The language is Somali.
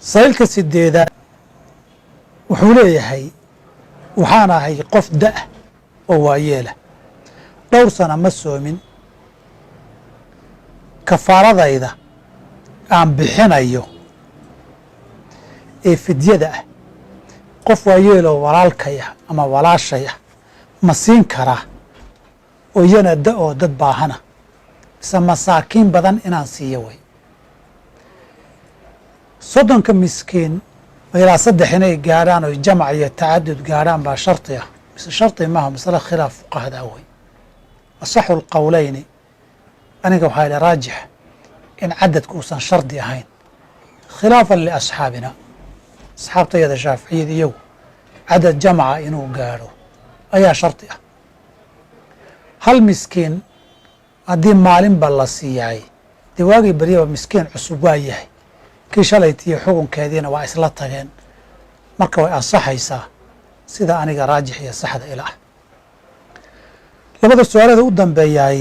saylka sideedaad wuxuu leeyahay waxaan ahay qof da' oo waayeela dhowr sana ma soomin kafaaradayda aan bixinayo ee fidyada ah qof waayeeloo walaalkay ah ama walaashay ah ma siin karaa oo iyana da oo dad baahana mise masaakiin badan inaan siiyo way soddonka miskiin ilaa saddex inay gaadhaan oo jamac iyo tacadud gaadhaan baa sharti ah mise sharti maaha masale khilaaf fuqahada way asaxu lqowleyni aniga waxaa idhi raajix in cadadku uusan shardi ahayn khilaafan liasxaabina asxaabtayada shaaficiyada iyagu cadad jamaca inuu gaadho ayaa shardi ah hal miskiin haddii maalinba la siiyaay dee waagii baryaba miskiin cusub waa yahay kii shalaytiiyo xukunkeediina waa isla tageen marka way ansaxaysaa sida aniga raajix iyo saxda ila ah labada su-aalada u dambeeyaay